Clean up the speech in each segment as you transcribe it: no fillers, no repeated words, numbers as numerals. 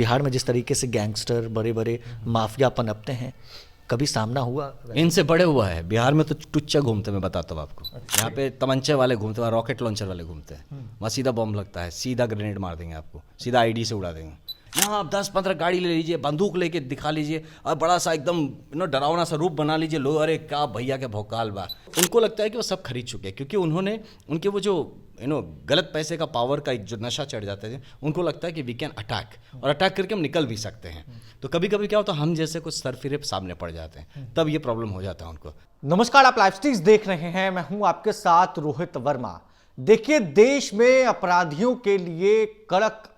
बिहार में जिस तरीके से गैंगस्टर बड़े बड़े माफिया पनपते हैं, कभी सामना हुआ? इनसे बड़े हुआ है। बिहार में तो टुच्चा घूमते, मैं बताता हूँ आपको। यहाँ पे तमंचे वाले घूमते हैं, रॉकेट लॉन्चर वाले घूमते हैं। वहाँ सीधा बॉम्ब लगता है, सीधा ग्रेनेड मार देंगे आपको, सीधा आईडी से उड़ा देंगे। यहाँ आप 10-15 गाड़ी ले लीजिए, बंदूक लेके दिखा लीजिए और बड़ा सा एकदम डरावना सा रूप बना लीजिए, लोग अरे क्या भैया के भौकाल बा। उनको लगता है कि वो सब खरीद चुके हैं, क्योंकि उन्होंने उनके वो जो गलत पैसे का पावर का जो नशा चढ़ जाता है, उनको लगता है कि वी कैन अटैक, और अटैक करके हम निकल भी सकते हैं। तो कभी कभी क्या होता है, हम जैसे कुछ सरफिरे सामने पड़ जाते हैं, तब ये प्रॉब्लम हो जाता है उनको। नमस्कार, आप लाइव स्ट्रीम्स देख रहे हैं, मैं हूं आपके साथ रोहित वर्मा। देखिए, देश में अपराधियों के लिए कड़क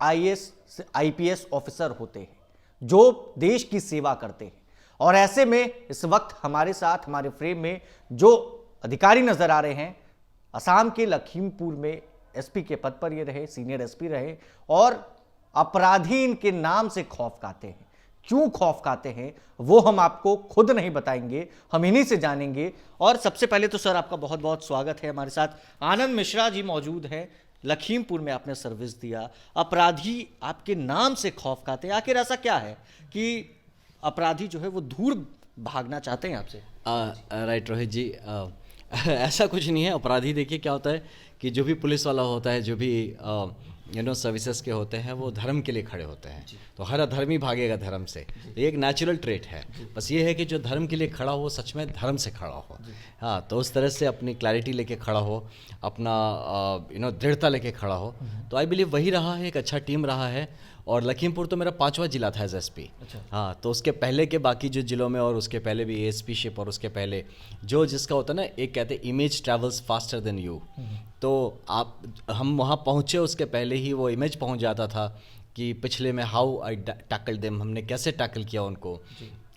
IPS ऑफिसर होते हैं जो देश की सेवा करते हैं, और ऐसे में इस वक्त हमारे साथ हमारे फ्रेम में जो अधिकारी नजर आ रहे हैं, असम के लखीमपुर में SP के पद पर ये रहे, सीनियर SP रहे, और अपराधी इनके नाम से खौफ खाते हैं। क्यों खौफ खाते हैं वो हम आपको खुद नहीं बताएंगे, हम इन्हीं से जानेंगे। और सबसे पहले तो सर, आपका बहुत बहुत स्वागत है। हमारे साथ आनंद मिश्रा जी मौजूद हैं। लखीमपुर में आपने सर्विस दिया, अपराधी आपके नाम से खौफ खाते हैं। आखिर ऐसा क्या है कि अपराधी जो है वो दूर भागना चाहते हैं आपसे? राइट रोहित जी, ऐसा कुछ नहीं है। अपराधी देखिए क्या होता है कि जो भी पुलिस वाला होता है, जो भी सर्विसेज के होते हैं, वो धर्म के लिए खड़े होते हैं। तो हर अधर्मी भागेगा धर्म से, तो ये एक नेचुरल ट्रेट है। बस ये है कि जो धर्म के लिए खड़ा हो, सच में धर्म से खड़ा हो। हाँ, तो उस तरह से अपनी क्लैरिटी लेके खड़ा हो, अपना दृढ़ता लेके खड़ा हो। तो आई बिलीव वही रहा है, एक अच्छा टीम रहा है। और लखीमपुर तो मेरा 5वां जिला था एज SP। हाँ, तो उसके पहले के बाकी जो जिलों में, और उसके पहले भी ASP शिप, और उसके पहले जो जिसका होता है ना, एक कहते हैं image travels faster than you. तो हम वहाँ पहुँचे, उसके पहले ही वो इमेज पहुँच जाता था कि पिछले में हाउ आई टैकल देम, हमने कैसे टैकल किया उनको,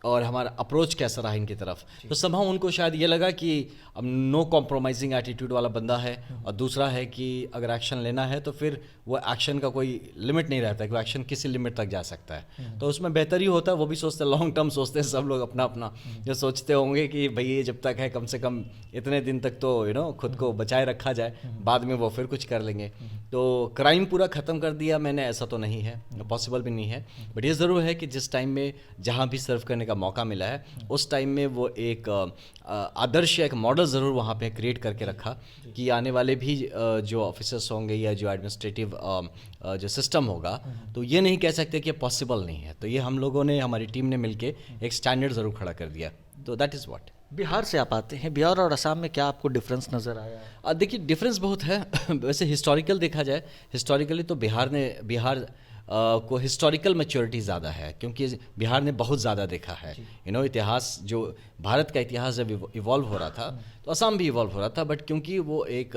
और हमारा अप्रोच कैसा रहा इनकी तरफ। तो somehow उनको शायद ये लगा कि अब नो कॉम्प्रोमाइजिंग एटीट्यूड वाला बंदा है, और दूसरा है कि अगर एक्शन लेना है तो फिर वो एक्शन का कोई लिमिट नहीं रहता, कि वो एक्शन किसी लिमिट तक जा सकता है। तो उसमें बेहतर ही होता है। वो भी सोचते हैं, लॉन्ग टर्म सोचते हैं सब लोग अपना अपना, जो सोचते होंगे कि भाई ये जब तक है, कम से कम इतने दिन तक तो खुद को बचाए रखा जाए, बाद में वो फिर कुछ कर लेंगे। तो क्राइम पूरा ख़त्म कर दिया मैंने, ऐसा तो नहीं है, पॉसिबल भी नहीं है। बट ये ज़रूर है कि जिस टाइम में जहाँ भी सर्व करने का मौका मिला है, उस टाइम में वो एक आदर्श, एक मॉडल ज़रूर वहाँ पे क्रिएट करके रखा कि आने वाले भी जो ऑफिसर्स होंगे या जो एडमिनिस्ट्रेटिव जो सिस्टम होगा, तो ये नहीं कह सकते कि पॉसिबल नहीं है। तो ये हम लोगों ने, हमारी टीम ने मिलके एक स्टैंडर्ड ज़रूर खड़ा कर दिया। तो दैट इज़ व्हाट। बिहार से आप आते हैं, बिहार और असम में क्या आपको डिफरेंस नज़र आया? देखिए, डिफरेंस बहुत है। वैसे हिस्टोरिकल देखा जाए, हिस्टोरिकली तो बिहार को हिस्टोरिकल मैच्योरिटी ज़्यादा है, क्योंकि बिहार ने बहुत ज़्यादा देखा है। इतिहास, जो भारत का इतिहास जब इवॉल्व हो रहा था, तो असम भी इवॉल्व हो रहा था। बट क्योंकि वो एक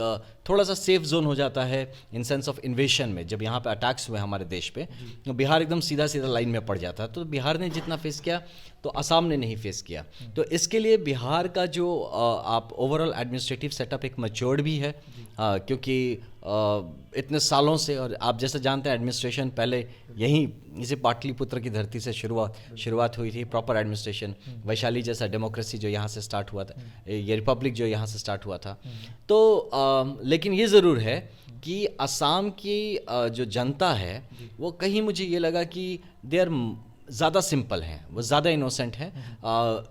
थोड़ा सा सेफ जोन हो जाता है इन सेंस ऑफ इन्वेशन में, जब यहाँ पे अटैक्स हुए हमारे देश पे, तो बिहार एकदम सीधा सीधा लाइन में पड़ जाता है। तो बिहार ने जितना फेस किया, तो असम ने नहीं फेस किया। तो इसके लिए बिहार का जो आप ओवरऑल एडमिनिस्ट्रेटिव सेटअप एक मैच्योर्ड भी है, क्योंकि इतने सालों से, और आप जैसे जानते हैं एडमिनिस्ट्रेशन पहले यहीं इसे पाटलिपुत्र की धरती से शुरुआत हुई थी, प्रॉपर एडमिनिस्ट्रेशन। वैशाली जैसा डेमोक्रेसी जो यहाँ से स्टार्ट हुआ था, ये रिपब्लिक जो यहाँ से स्टार्ट हुआ था। तो लेकिन ये ज़रूर है कि असम की जो जनता है, वो कहीं मुझे ये लगा कि दे आर ज़्यादा सिंपल हैं, वो ज़्यादा इनोसेंट हैं।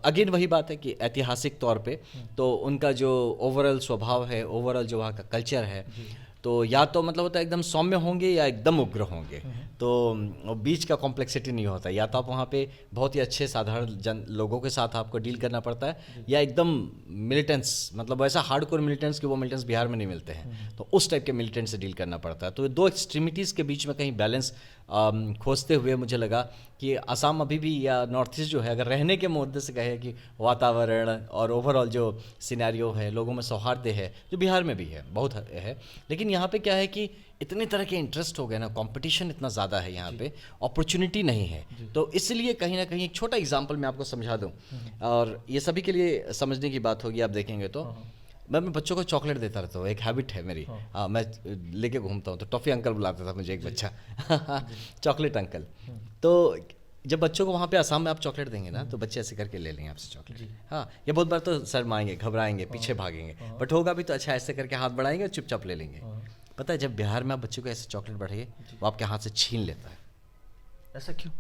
अगेन वही बात है कि ऐतिहासिक तौर पे तो उनका जो ओवरऑल स्वभाव है, ओवरऑल जो वहाँ का कल्चर है, तो या तो मतलब होता है एकदम सौम्य होंगे या एकदम उग्र होंगे। तो बीच का कॉम्प्लेक्सिटी नहीं होता। या तो आप वहाँ पे बहुत ही अच्छे साधारण लोगों के साथ आपको डील करना पड़ता है, या एकदम मिलिटेंट्स, मतलब वैसा हार्डकोर मिलिटेंट्स कि वो मिलिटेंट्स बिहार में नहीं मिलते हैं, तो उस टाइप के मिलिटेंट से डील करना पड़ता है। तो दो एक्सट्रीमिटीज़ के बीच में कहीं बैलेंस खोजते हुए मुझे लगा कि असम अभी भी, या नॉर्थ ईस्ट जो है, अगर रहने के मुद्दे से कहे कि वातावरण और ओवरऑल जो सिनेरियो है, लोगों में सौहार्द है, जो बिहार में भी है, बहुत है। लेकिन यहाँ पे क्या है कि इतने तरह के इंटरेस्ट हो गए ना, कंपटीशन इतना ज़्यादा है यहाँ पे, अपॉर्चुनिटी नहीं है। तो इसलिए कहीं ना कहीं एक छोटा एग्जांपल मैं आपको समझा दूँ, और ये सभी के लिए समझने की बात होगी। आप देखेंगे तो मैं बच्चों को चॉकलेट देता रहता हूँ, एक हैबिट है मेरी। हाँ, मैं लेके घूमता हूँ, तो टॉफ़ी अंकल बुलाता था मुझे एक बच्चा, चॉकलेट अंकल। तो जब बच्चों को वहाँ पे असम में आप चॉकलेट देंगे ना, तो बच्चे ऐसे करके ले लेंगे आपसे चॉकलेट। हाँ, ये बहुत बार तो शर्माएंगे, घबराएंगे, पीछे भागेंगे, बट होगा भी तो अच्छा, ऐसे करके हाथ बढ़ाएंगे और चुपचाप ले लेंगे। पता है, जब बिहार में आप बच्चे को ऐसे चॉकलेट बढ़ाइए, वो आपके हाथ से छीन लेता है। ऐसा क्यों?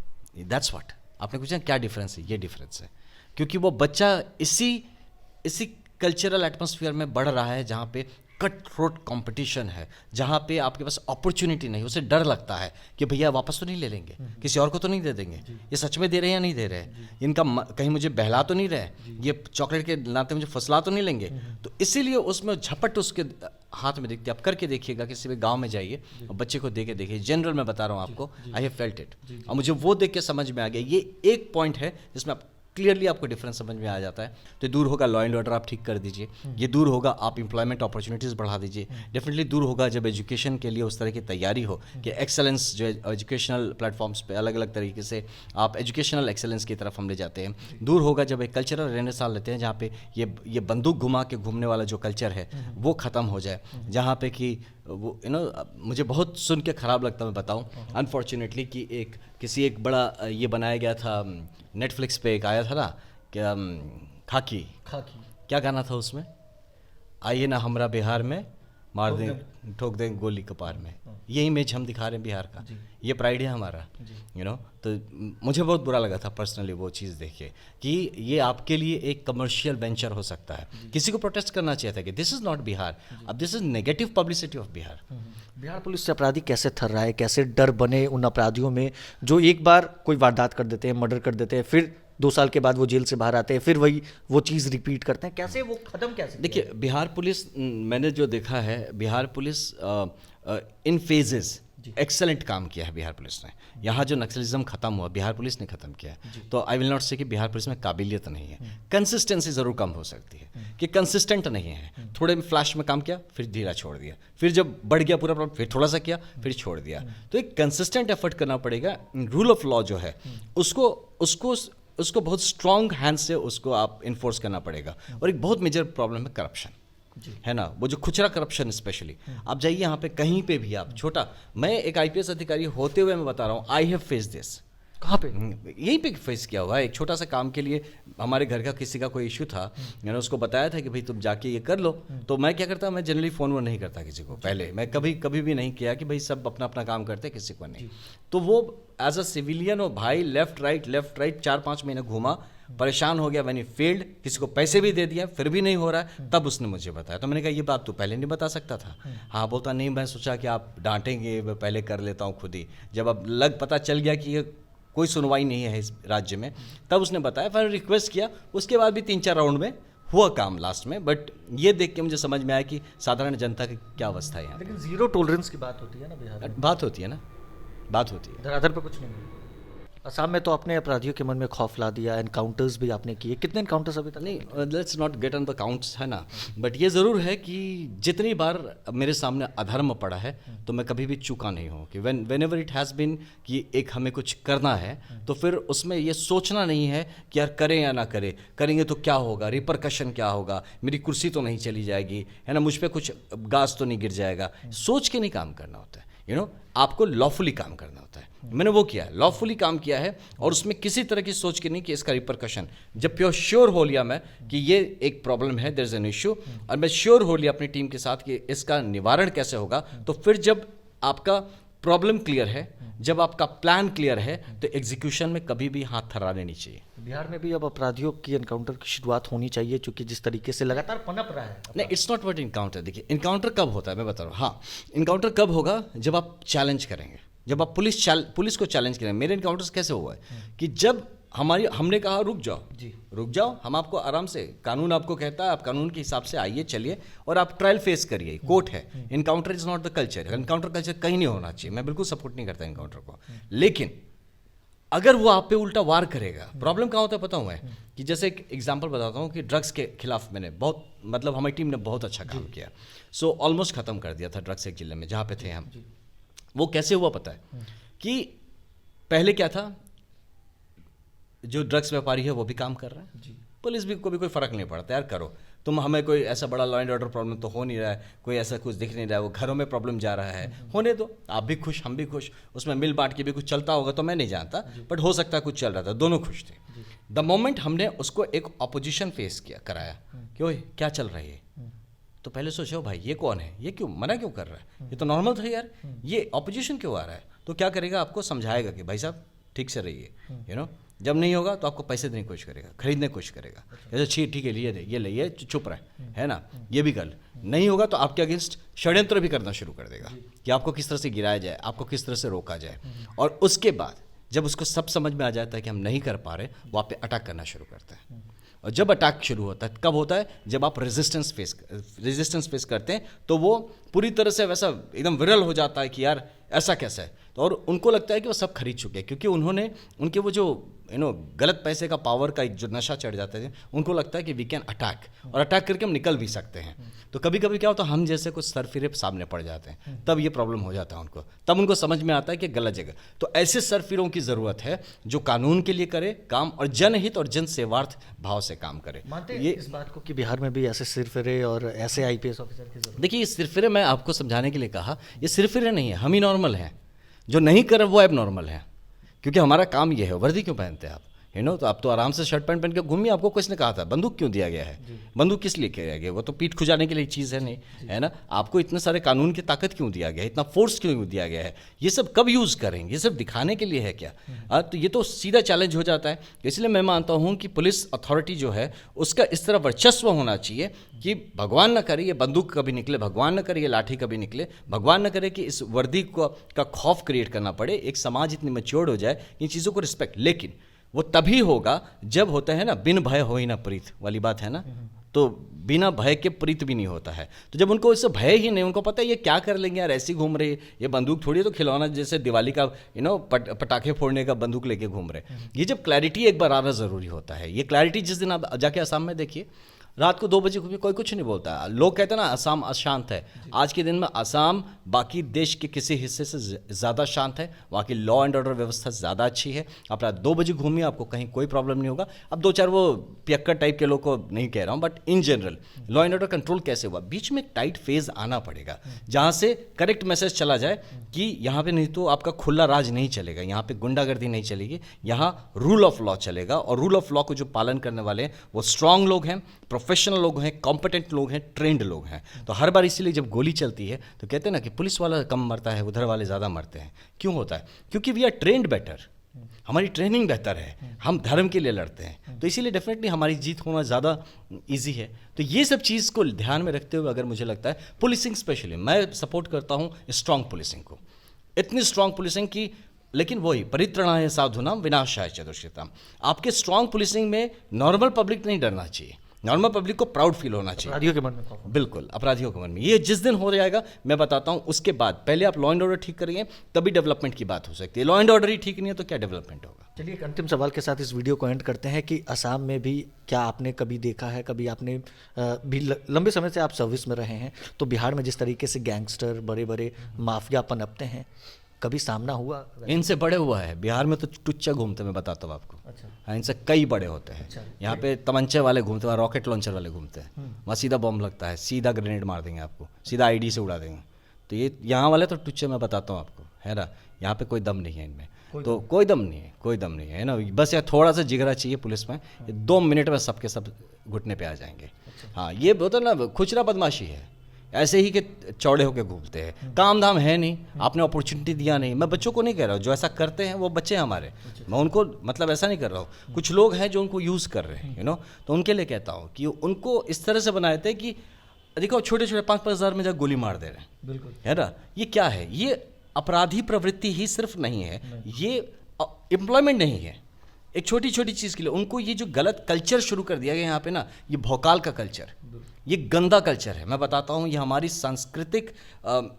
दैट्स व्हाट आपने पूछा क्या डिफरेंस है, ये डिफरेंस है क्योंकि वो बच्चा इसी कल्चरल एटमॉस्फेयर में बढ़ रहा है जहाँ पे कट थ्रोट कंपटीशन है, जहाँ पे आपके पास अपॉर्चुनिटी नहीं, उसे डर लगता है कि भैया वापस तो नहीं ले लेंगे, किसी और को तो नहीं दे देंगे, ये सच में दे रहे हैं या नहीं दे रहे हैं, इनका कहीं मुझे बहला तो नहीं रहे, ये चॉकलेट के नाते मुझे फसला तो नहीं लेंगे। तो इसीलिए उसमें झपट उसके हाथ में दिखती है। आप करके देखिएगा, किसी भी गांव में जाइए और बच्चे को दे के देखिए, जनरल मैं बता रहा हूँ आपको, आई हैव फेल्ट इट, और मुझे वो देख के समझ में आ गया। ये एक पॉइंट है जिसमें आप क्लियरली आपको डिफरेंस समझ में आ जाता है। तो दूर होगा लॉ एंड ऑर्डर आप ठीक कर दीजिए, ये दूर होगा आप एम्प्लॉयमेंट अपॉर्चुनिटीज़ बढ़ा दीजिए, डेफिनेटली दूर होगा जब एजुकेशन के लिए उस तरह की तैयारी हो कि एक्सेलेंस जो एजुकेशनल प्लेटफॉर्म्स पे अलग अलग तरीके से आप एजुकेशनल एक्सेलेंस की तरफ हम ले जाते हैं। दूर होगा जब एक कल्चरल रेनेसां लेते हैं जहाँ पे ये बंदूक घुमा के घूमने वाला जो कल्चर है वो ख़त्म हो जाए, जहाँ पे कि वो मुझे बहुत सुन के ख़राब लगता है, मैं बताऊं अनफॉर्चुनेटली कि एक बड़ा ये बनाया गया था नेटफ्लिक्स पे, एक आया था ना क्या खाकी क्या गाना था उसमें, आइए ना हमरा बिहार में मार दें ठोक दें गोली कपार में, ये इमेज हम दिखा रहे हैं बिहार का, ये प्राइड है हमारा, तो मुझे बहुत बुरा लगा था पर्सनली वो चीज़ देख के कि ये आपके लिए एक कमर्शियल वेंचर हो सकता है। किसी को प्रोटेस्ट करना चाहिए था कि दिस इज़ नॉट बिहार, अब this is negative publicity of Bihar. Bihar police से अपराधी कैसे थर रहा है, कैसे डर बने उन अपराधियों में जो एक बार कोई वारदात कर देते हैं, मर्डर कर देते हैं, फिर 2 साल के बाद वो जेल से बाहर आते हैं, फिर वो चीज़ रिपीट करते हैं, कैसे वो खत्म कैसे? देखिए बिहार पुलिस, मैंने जो देखा है Bihar police in phases excellent काम किया है बिहार पुलिस ने। यहाँ जो नक्सलिज्म खत्म हुआ बिहार पुलिस ने खत्म किया है, तो आई विल नॉट से कि बिहार पुलिस में काबिलियत नहीं है, कंसिस्टेंसी ज़रूर कम हो सकती है कि कंसिस्टेंट नहीं है, थोड़े फ्लैश में काम किया फिर धीरा छोड़ दिया, फिर जब बढ़ गया पूरा प्रॉब्लम फिर थोड़ा सा किया फिर छोड़ दिया। तो एक कंसिस्टेंट एफर्ट करना पड़ेगा। रूल ऑफ लॉ जो है उसको बहुत स्ट्रॉन्ग हैंड से उसको आप इन्फोर्स करना पड़ेगा। और एक बहुत मेजर प्रॉब्लम है करप्शन, है ना, वो जो खुचरा करप्शन स्पेशली। आप जाइए यहाँ पे कहीं पे भी आप छोटा, मैं एक आईपीएस अधिकारी होते हुए मैं बता रहा हूँ, आई हैव फेस दिस। कहाँ पे? यहीं पे फेस किया हुआ है। एक छोटा सा काम के लिए हमारे घर का किसी का कोई इशू था, मैंने उसको बताया था कि भाई तुम जाके ये कर लो, तो मैं क्या करता, मैं जनरली फ़ोन वो नहीं करता किसी को, पहले मैं कभी भी नहीं किया कि भाई सब अपना अपना काम करते, किसी को नहीं। तो वो एज अ सिविलियन हो भाई, लेफ्ट राइट 4-5 महीने घूमा, परेशान हो गया, मैंने फेल्ड, किसी को पैसे भी दे दिया फिर भी नहीं हो रहा है, तब उसने मुझे बताया। तो मैंने कहा ये बात तू पहले नहीं बता सकता था? हाँ, बोलता नहीं, मैं सोचा कि आप डांटेंगे, मैं पहले कर लेता हूँ खुद ही। जब अब पता चल गया कि ये कोई सुनवाई नहीं है इस राज्य में, तब उसने बताया, फिर रिक्वेस्ट किया, उसके बाद भी 3-4 राउंड में हुआ काम लास्ट में। बट ये देख के मुझे समझ में आया कि साधारण जनता की क्या अवस्था है यहाँ। लेकिन जीरो टॉलरेंस की बात होती है ना बिहार में? बात होती है ना, बात होती है। धरातल पर कुछ नहीं है। असम में तो आपने अपराधियों के मन में खौफ ला दिया, एनकाउंटर्स भी आपने किए, कितने एनकाउंटर्स अभी तक? नहीं, let's not get on the counts, है ना, बट ये ज़रूर है कि जितनी बार मेरे सामने अधर्म पड़ा है तो मैं कभी भी चूका नहीं हूँ कि when ever it has been कि एक हमें कुछ करना है तो फिर उसमें ये सोचना नहीं है कि यार करें या ना करें, करेंगे तो क्या होगा, रिपरकशन क्या होगा, मेरी कुर्सी तो नहीं चली जाएगी, है ना, मुझ पर कुछ गाज तो नहीं गिर जाएगा। सोच के नहीं काम करना होता है, आपको लॉफुली काम करना होता है। मैंने वो किया है, लॉफुली काम किया है, और उसमें किसी तरह की सोच के नहीं कि इसका रिपरकशन। जब प्योर श्योर हो लिया मैं कि ये एक प्रॉब्लम है, देयर इज एन इशू, और मैं श्योर हो लिया अपनी टीम के साथ कि इसका निवारण कैसे होगा, तो फिर जब आपका प्रॉब्लम क्लियर है, जब आपका प्लान क्लियर है, तो एग्जीक्यूशन में कभी भी हाथ थर्राने नहीं चाहिए। बिहार में भी अब अपराधियों की एनकाउंटर की शुरुआत होनी चाहिए, क्योंकि जिस तरीके से लगातार पनप रहा है। नहीं, इट्स नॉट व्हाट इनकाउंटर। देखिए इनकाउंटर कब होता है मैं बता रहा हूँ। हाँ, इनकाउंटर कब होगा, जब आप चैलेंज करेंगे, जब आप पुलिस को चैलेंज करेंगे। मेरे इनकाउंटर्स कैसे हुआ है कि जब हमने कहा रुक जाओ, हम आपको आराम से, कानून आपको कहता है आप कानून के हिसाब से आइए, चलिए और आप ट्रायल फेस करिए, कोर्ट है। Encounter is not the culture, encounter culture कहीं नहीं होना चाहिए, मैं बिल्कुल सपोर्ट नहीं करता इनकाउंटर को। लेकिन अगर वो आप पे उल्टा वार करेगा, प्रॉब्लम कहाँ होता है पता हूँ मैं, कि जैसे एक एग्जांपल बताता हूँ कि ड्रग्स के खिलाफ मैंने हमारी टीम ने बहुत अच्छा काम किया। सो ऑलमोस्ट खत्म कर दिया था ड्रग्स एक जिले में जहाँ पे थे हम। वो कैसे हुआ पता है कि पहले क्या था, जो ड्रग्स व्यापारी है वो भी काम कर रहा है, पुलिस भी को भी कोई फर्क नहीं पड़ता, यार करो तुम, हमें कोई ऐसा बड़ा लॉ एंड ऑर्डर प्रॉब्लम तो हो नहीं रहा है, कोई ऐसा कुछ दिख नहीं रहा है, वो घरों में प्रॉब्लम जा रहा है, होने दो, आप भी खुश हम भी खुश, उसमें मिल बांट के भी कुछ चलता होगा तो मैं नहीं जानता, बट हो सकता है कुछ चल रहा था, दोनों खुश थे। द मोमेंट हमने उसको एक अपोजिशन फेस कराया कि ओए क्या चल रहा है, तो पहले सोचो भाई ये कौन है, ये क्यों मना क्यों कर रहा है, ये तो नॉर्मल था यार, ये अपोजिशन क्यों आ रहा है। तो क्या करेगा, आपको समझाएगा कि भाई साहब ठीक से रहिए, जब नहीं होगा तो आपको पैसे देने की कोशिश करेगा, खरीदने की कोशिश करेगा, जैसे ठीक है ये ले ये चुप रहे, है ना, ये भी कर नहीं होगा तो आपके अगेंस्ट षड्यंत्र भी करना शुरू कर देगा कि आपको किस तरह से गिराया जाए, आपको किस तरह से रोका जाए। और उसके बाद जब उसको सब समझ में आ जाता है कि हम नहीं कर पा रहे, वो आप पे अटैक करना शुरू करता है। और जब अटैक शुरू होता है कब होता है, जब आप रेजिस्टेंस फेस करते हैं, तो वो पूरी तरह से वैसा एकदम विरल हो जाता है कि यार ऐसा कैसा है। तो और उनको लगता है कि वो सब खरीद चुके हैं, क्योंकि उनके वो जो गलत पैसे का पावर का एक जो नशा चढ़ जाता है, उनको लगता है कि वी कैन अटैक, और अटैक करके हम निकल भी सकते हैं। तो कभी कभी क्या होता है, हम जैसे कुछ सरफिरे सामने पड़ जाते हैं, तब ये प्रॉब्लम हो जाता है उनको, तब उनको समझ में आता है कि गलत जगह। तो ऐसे सरफिरों की ज़रूरत है जो कानून के लिए करे काम और जनहित और जन सेवार्थ भाव से काम करे। मानते हैं इस बात को कि बिहार में भी ऐसे सिरफिरे और ऐसे आईपीएस ऑफिसर की जरूरत? देखिए, ये सिरफिरे मैं आपको समझाने के लिए कहा, ये सिरफिरे नहीं है, हम ही नॉर्मल हैं। जो नहीं कर वो अब नॉर्मल है, क्योंकि हमारा काम ये है। वर्दी क्यों पहनते हैं आप, तो आप तो आराम से शर्ट पैंट पहन के घूमिए। आपको किसने कहा था बंदूक क्यों दिया गया है? बंदूक किस लिए किया गया? वो तो पीठ खुजाने के लिए चीज़ है नहीं, है ना। आपको इतने सारे कानून की ताकत क्यों दिया गया है, इतना फोर्स क्यों दिया गया है? ये सब कब यूज़ करेंगे? ये सब दिखाने के लिए है क्या? तो ये तो सीधा चैलेंज हो जाता है। इसलिए मैं मानता हूँ कि पुलिस अथॉरिटी जो है उसका इस तरह वर्चस्व होना चाहिए कि भगवान न करे ये बंदूक कभी निकले, भगवान न करे ये लाठी कभी निकले, भगवान न करे कि इस वर्दी का खौफ क्रिएट करना पड़े। एक समाज इतनी मैच्योर्ड हो जाए इन चीज़ों को रिस्पेक्ट। लेकिन वो तभी होगा जब होता है ना, बिन भय हो ही ना प्रीत वाली बात है ना, तो बिना भय के प्रीत भी नहीं होता है। तो जब उनको इससे भय ही नहीं, उनको पता है ये क्या कर लेंगे यार, ऐसे घूम रहे, ये बंदूक थोड़ी है तो खिलौना जैसे दिवाली का पटाखे फोड़ने का बंदूक लेके घूम रहे। ये जब क्लैरिटी एक बार आना ज़रूरी होता है। ये क्लैरिटी जिस दिन आप जाके असम में देखिए, रात को 2 बजे कोई कुछ नहीं बोलता। लोग कहते हैं ना असम अशांत है, आज के दिन में असम बाकी देश के किसी हिस्से से ज़्यादा शांत है। वहाँ की लॉ एंड ऑर्डर व्यवस्था ज़्यादा अच्छी है। आप रात 2 बजे घूमिए, आपको कहीं कोई प्रॉब्लम नहीं होगा। अब 2-4 वो पियक्कर टाइप के लोग को नहीं कह रहा हूँ, but in general law and order control कैसे हुआ? बीच में एक टाइट फेज आना पड़ेगा जहाँ से करेक्ट मैसेज चला जाए कि यहाँ पे नहीं तो आपका खुला राज नहीं चलेगा, यहाँ पे गुंडागर्दी नहीं चलेगी, यहाँ रूल ऑफ लॉ चलेगा। और रूल ऑफ लॉ को जो पालन करने वाले हैं वो स्ट्रांग लोग हैं, प्रोफेशनल लोग हैं, कॉम्पिटेंट लोग हैं, ट्रेंड लोग हैं। तो हर बार इसीलिए जब गोली चलती है तो कहते हैं ना कि पुलिस वाला कम मरता है, उधर वाले ज़्यादा मरते हैं। क्यों होता है? क्योंकि वी आर ट्रेंड बेटर, हमारी ट्रेनिंग बेहतर है, हम धर्म के लिए लड़ते हैं, तो इसीलिए डेफिनेटली हमारी जीत होना ज़्यादा ईजी है। तो ये सब चीज़ को ध्यान में रखते हुए अगर मुझे लगता है पुलिसिंग, स्पेशली मैं सपोर्ट करता हूँ स्ट्रांग पुलिसिंग को, इतनी स्ट्रांग पुलिसिंग की। लेकिन वही परित्रणाय साधूनाम विनाशाय चतुष्कृताम। आपके स्ट्रांग पुलिसिंग में नॉर्मल पब्लिक नहीं डरना चाहिए, नॉर्मल पब्लिक को प्राउड फील होना चाहिए। अपराधियों के मन में, बिल्कुल अपराधियों के मन में। ये जिस दिन हो जाएगा मैं बताता हूँ, उसके बाद पहले आप लॉ एंड ऑर्डर ठीक करेंगे तभी डेवलपमेंट की बात हो सकती है। लॉ एंड ऑर्डर ही ठीक नहीं है तो क्या डेवलपमेंट होगा? चलिए एक अंतिम सवाल के साथ इस वीडियो को एंड करते हैं कि असम में भी क्या आपने कभी देखा है, कभी आपने भी लंबे समय से आप सर्विस में रहे हैं, तो बिहार में जिस तरीके से गैंगस्टर बड़े बड़े माफिया पनपते हैं, कभी सामना हुआ? इनसे बड़े हुआ है। बिहार में तो टुच्चा घूमते, मैं बताता हूँ आपको। अच्छा। हाँ, इनसे कई बड़े होते हैं। अच्छा। यहाँ पे तमंचे वाले घूमते हैं, रॉकेट लॉन्चर वाले घूमते हैं, वहाँ सीधा बॉम्ब लगता है, सीधा ग्रेनेड मार देंगे आपको, सीधा आईडी से उड़ा देंगे। तो ये यहाँ वाले तो टुच्चे, मैं बताता हूँ आपको, है ना, यहाँ पे कोई दम नहीं है इनमें, तो कोई दम नहीं है, कोई दम नहीं है ना। बस यार थोड़ा सा जिगरा चाहिए पुलिस में, ये 2 मिनट में सबके सब घुटने पे आ जाएंगे। हाँ, ये बोलते ना खुचरा बदमाशी है, ऐसे ही के चौड़े होके घूमते हैं, काम धाम है नहीं, आपने अपॉर्चुनिटी दिया नहीं। मैं बच्चों को नहीं कह रहा हूँ, जो ऐसा करते हैं वो बच्चे हैं हमारे, मैं उनको मतलब ऐसा नहीं कर रहा हूँ। कुछ लोग हैं जो उनको यूज़ कर रहे हैं, तो उनके लिए कहता हूँ कि उनको इस तरह से बनाए थे कि देखो छोटे छोटे 5-5 हज़ार में जाकर गोली मार दे रहे हैं, बिल्कुल, है ना। ये क्या है? ये अपराधी प्रवृत्ति ही सिर्फ नहीं है, ये एम्प्लॉयमेंट नहीं है। एक छोटी छोटी चीज़ के लिए उनको ये जो गलत कल्चर शुरू कर दिया गया यहाँ पे ना, ये भौकाल का कल्चर, ये गंदा कल्चर है। मैं बताता हूँ, ये हमारी सांस्कृतिक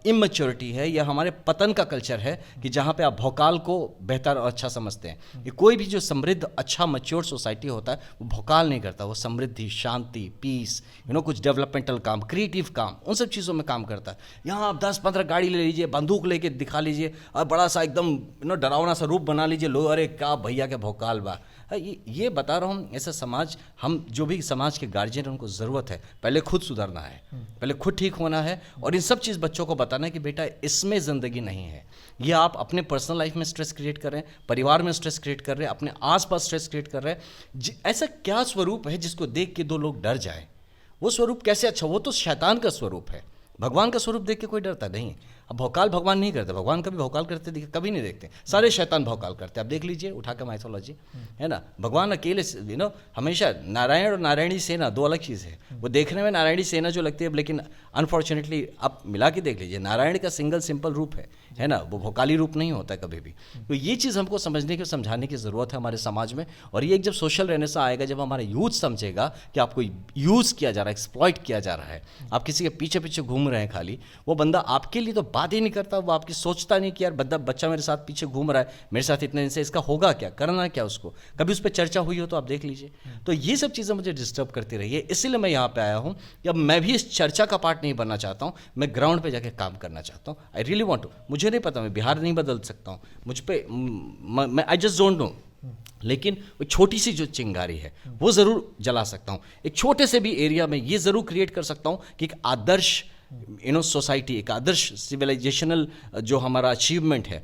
इमेच्योरिटी है, यह हमारे पतन का कल्चर है कि जहाँ पे आप भौकाल को बेहतर और अच्छा समझते हैं। ये कोई भी जो समृद्ध अच्छा मैच्योर सोसाइटी होता है वो भौकाल नहीं करता, वो समृद्धि, शांति, पीस, कुछ डेवलपमेंटल काम, क्रिएटिव काम, उन सब चीज़ों में काम करता है। यहाँ आप 10-15 गाड़ी ले लीजिए, बंदूक लेके दिखा लीजिए और बड़ा सा एकदम डरावना सा रूप बना लीजिए, लोग अरे क्या भैया के भौकाल बा। ये बता रहा हूँ, ऐसा समाज, हम जो भी समाज के गार्जियन हैं उनको ज़रूरत है पहले खुद सुधरना है, पहले खुद ठीक होना है, और इन सब चीज़ बच्चों को बताना है कि बेटा इसमें ज़िंदगी नहीं है। ये आप अपने पर्सनल लाइफ में स्ट्रेस क्रिएट कर रहे हैं, परिवार में स्ट्रेस क्रिएट कर रहे हैं, अपने आसपास स्ट्रेस क्रिएट कर रहे हैं। ऐसा क्या स्वरूप है जिसको देख के 2 लोग डर जाए? वो स्वरूप कैसे अच्छा? वो तो शैतान का स्वरूप है, भगवान का स्वरूप देख के कोई डरता नहीं। अब भौकाल भगवान नहीं करते, भगवान कभी भौकाल करते कभी नहीं देखते, सारे शैतान भौकाल करते। आप देख लीजिए उठा के माइथोलॉजी, है ना। भगवान अकेले हमेशा नारायण और नारायणी सेना दो अलग चीज़ है। वो देखने में नारायणी सेना जो लगती है, लेकिन अनफॉर्चुनेटली आप मिला के देख लीजिए, नारायण का सिंगल सिंपल रूप है ना, वो भौकाली रूप नहीं होता कभी भी। तो ये चीज़ हमको समझने की समझाने की ज़रूरत है हमारे समाज में। और ये एक जब सोशल रहने से आएगा, जब हमारा यूथ समझेगा कि आपको यूज़ किया जा रहा है, एक्सप्लॉइट किया जा रहा है, आप किसी के पीछे पीछे घूम रहे हैं खाली, वो बंदा आपके लिए तो बात ही नहीं करता, वो आपकी सोचता नहीं कि यार बच्चा मेरे साथ पीछे घूम रहा है, मेरे साथ इतने दिन से, इसका होगा क्या, करना क्या उसको, कभी उस पर चर्चा हुई हो तो आप देख लीजिए। तो ये सब चीज़ें मुझे डिस्टर्ब करती रही है, इसीलिए मैं यहाँ पे आया हूँ कि अब मैं भी इस चर्चा का पार्ट नहीं बनना चाहता हूँ, मैं ग्राउंड पे जाके काम करना चाहता हूँ। आई रियली वांट टू, मुझे नहीं पता, मैं बिहार नहीं बदल सकता हूँ, मुझ पे मैं आई जस्ट डोंट नो, लेकिन वो छोटी सी जो चिंगारी है वो ज़रूर जला सकता हूँ। एक छोटे से भी एरिया में ये ज़रूर क्रिएट कर सकता हूँ कि एक आदर्श सोसाइटी, एक आदर्श सिविलाइजेशनल जो हमारा अचीवमेंट है,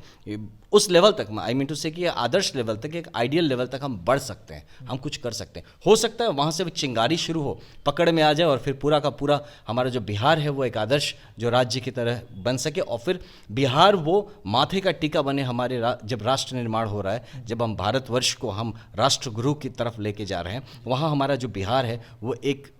उस लेवल तक, आई मीन टू से कि आदर्श लेवल तक, एक आइडियल लेवल तक हम बढ़ सकते हैं, हम कुछ कर सकते हैं। हो सकता है वहाँ से वो चिंगारी शुरू हो, पकड़ में आ जाए, और फिर पूरा का पूरा हमारा जो बिहार है वो एक आदर्श जो राज्य की तरह बन सके, और फिर बिहार वो माथे का टीका बने हमारे जब राष्ट्र निर्माण हो रहा है, जब हम भारतवर्ष को हम राष्ट्र गुरु की तरफ लेके जा रहे हैं, वहाँ हमारा जो बिहार है वो एक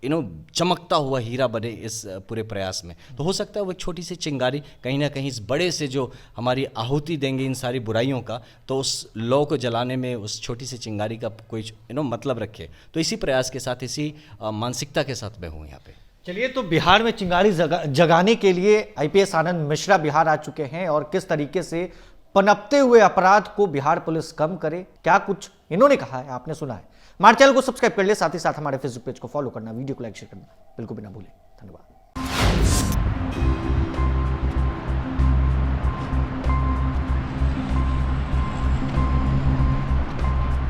चमकता हुआ हीरा बने इस पूरे प्रयास में। तो हो सकता है वो एक छोटी सी चिंगारी कहीं ना कहीं इस बड़े से जो हमारी आहुति देंगे इन सारी बुराइयों का, तो उस लौ को जलाने में उस छोटी सी चिंगारी का कोई मतलब रखे। तो इसी प्रयास के साथ, इसी मानसिकता के साथ मैं हूँ यहाँ पे। चलिए, तो बिहार में चिंगारी जगाने के लिए आईपीएस आनंद मिश्रा बिहार आ चुके हैं, और किस तरीके से पनपते हुए अपराध को बिहार पुलिस कम करे, क्या कुछ इन्होंने कहा है आपने सुना है। हमारे चैनल को सब्सक्राइब कर ले, साथ ही साथ हमारे फेसबुक पेज को फॉलो करना, वीडियो को लाइक शेयर करना बिल्कुल भी ना भूलें। धन्यवाद।